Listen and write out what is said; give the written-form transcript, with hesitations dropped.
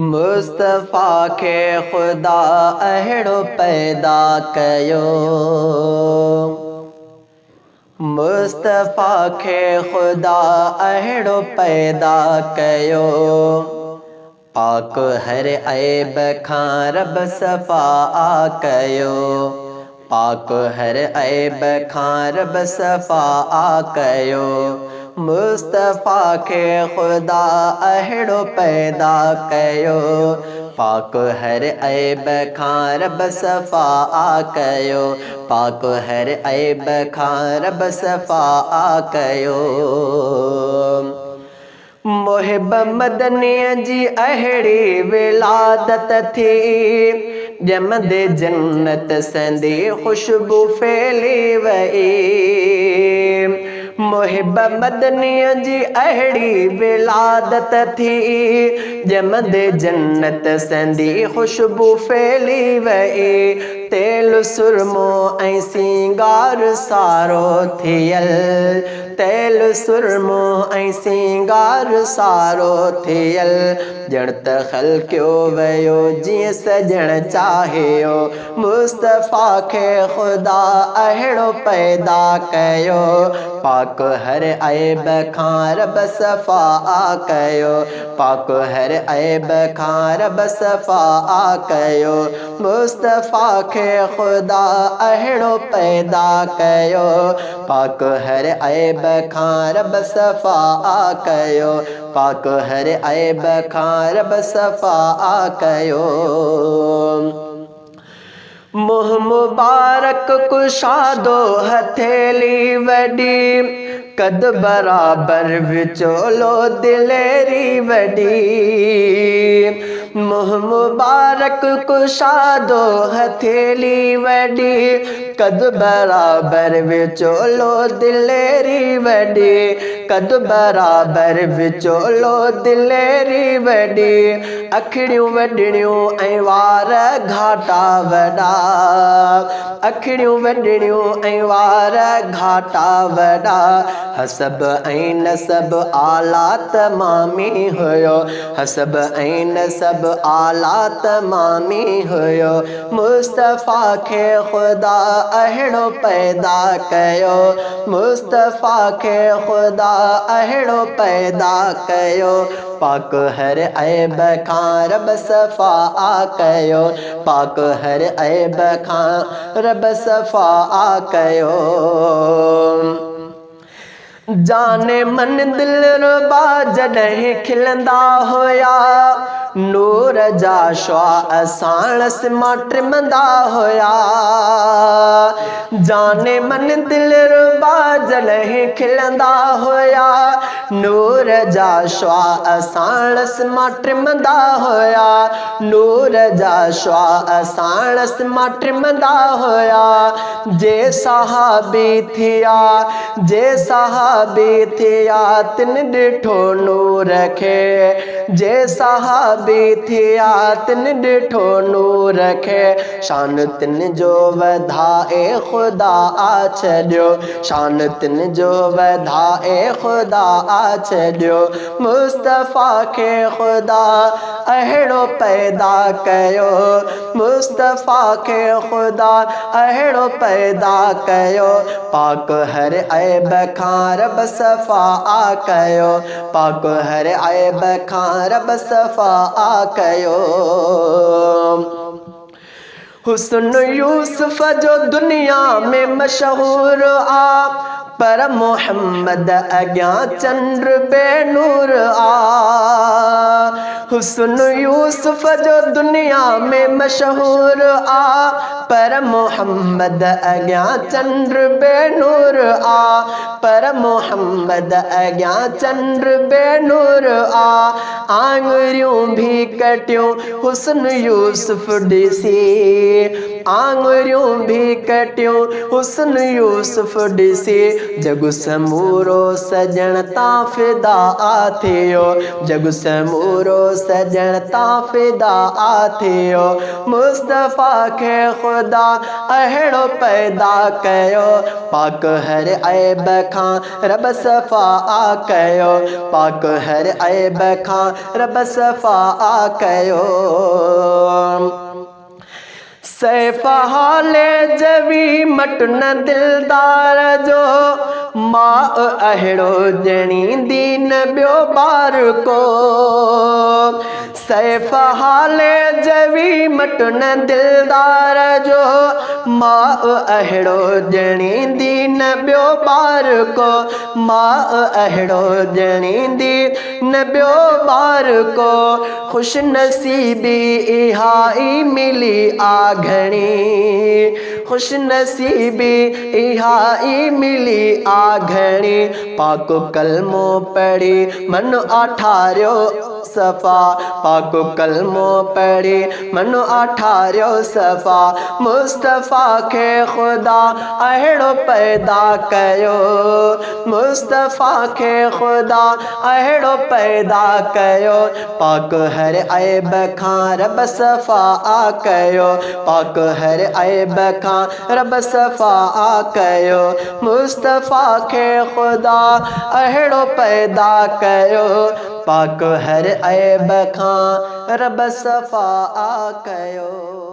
मुस्तफ़ा खे ख़ुदा अहिड़ो पैदा कयो। मुस्तफ़ा खे ख़ुदा अहिड़ो पैदा कयो। पाक हर ऐब खां रब सफ़ा कयो। पाक हर ऐब खां रब सफ़ा कयो। मुस्तफ़ा खे ख़ुदा अहिड़ो पैदा कयो। पाक हर ऐब खां रब सफ़ा कयो। पाक हर ऐब खां रब सफ़ा कयो। मुहिब मदनीअ जी अहिड़ी विलादत थी, ॼमंदे जन्नत संदी ख़ुशबू फैली वई। मुहिब मदनीअ जी अहिड़ी विलादत थी, ॼमंदे जन्नत संदी ख़ुशबू फैली वई। तेल सुरमो ऐं सिंगार सारो थियल, तेल सुरमो ऐं सिंगार सारो थियल, ॼण त ख़लक़ियो वियो जीअं सजण चाहियो। मुस्तफ़ा खे ख़ुदा अहिड़ो पैदा कयो। पाक हर ऐब खां रब सफ़ा कयो। पाक हर ऐब खां रब सफ़ा कयो। मुस्तफ़ा खे ख़ुदा अहिड़ो पैदा कयो। पाक हर ऐब खां रब सफ़ा कयो। पाक हर ऐब खां रब सफ़ा कयो। मुँह मुबारक कुशादो हथेली वॾी, कद बराबर विचोलो दिलेरी वॾी। मुँह मुबारक कुशादो हथेली वॾी, कद बराबर विचोलो दिलेरी वॾी। कद बराबर विचोलो दिलेरी वॾी। अखिड़ियूं वॾड़ियूं ऐं वार घाटा वॾा, अखिड़ियूं वॾड़ियूं ऐं वार घाटा वॾा। हसब ऐं नसब आला तमामी हुयो। हसब ऐं नसब आला तमामी हुयो। मुस्तफ़ा खे ख़ुदा अहिड़ो पैदा कयो। मुस्तफ़ा खे ख़ुदा अहिड़ो पैदा कयो। पाक हर ऐब खां रब सफ़ा कयो। पाक हर ऐब खां रब सफ़ा कयो। जाने मन दिल रुबा जॾहिं खिलंदा हुया, नूर जा शुआ साणस मां टिमंदा हुया। जाने मन दिल रुबा जॾहिं खिलंदा हुया, नूर जा शुआ साणस मां टिमंदा हुया। नूर जा शुआ साणस मां टिमंदा हुया। जे सहाबी थिया, जे सहाबी थिया, तिन ॾिठो नूर खे। जे सहाबी थिया, तिन ॾिठो नूर खे। शान तिन जो वधाए ख़ुदा छॾियो। शान तिन जो वधाए ख़ुदा छॾियो। मुस्तफ़ा खे ख़ुदा अहिड़ो पैदा कयो। मुस्तफ़ा खे ख़ुदा अहिड़ो पैदा कयो। पाक हर ऐब खां रब सफ़ा कयो। पाक हर ऐब खां रब सफ़ा कयो। हुस्न यूसुफ जो दुनिया में मशहूर आ, पर मोहम्मद अॻियां चंद्र बेनूर आ। हुस्न यूसुफ जो दुनिया में मशहूर आ, पर मोहम्मद अॻियां चंद्र बेनूर आ। पर मोहम्मद अॻियां चंद्र बेनूर आ। आङुरियूं भी कटियूं हुस्न यूसुफ ॾिसी। आङुरियूं भी कटियूं हुस्न यूसुफ ॾिसी। जग समूरो सजण ता फिदा थियो, जग समूरो सजण ता फिदा थियो। मुस्तफ़ा खे खुदा अहिड़ो पैदा कयो, पाक हर ऐब खां रब सफ़ा कयो, पाक हर ऐब खां रब सफ़ा कयो। सैफ़ हाले जवी मटन दिलदार जो, मां अहिड़ो ॼणींदी न ॿियो ॿार को। सैफ़ हाले जवी मटन दिलदार जो, मां अहिड़ो ॼणींदी न ॿियो ॿार को, मां अहिड़ो ॼणींदी न ॿियो ॿार को। ख़ुशि नसीबी इहा ई मिली आ घणी, ख़ुशि नसीबी इहा ई मिली आ घणी। पाक कलमो पढ़ी मन आठारियो सफ़ा, पाक कलमो पढ़ी मन आठारियो सफ़ा। मुस्तफ़ा खे खुदा अहिड़ो पैदा कयो, मुस्तफ़ा खे खुदा अहिड़ो पैदा कयो, पाक हर ऐब खां रब सफ़ा कयो, पाक हर ऐब खां रब सफ़ा कयो। मुस्तफ़ा खे खुदा अहिड़ो पैदा कयो, पाक हर ऐब खां रब सफ़ा कयो।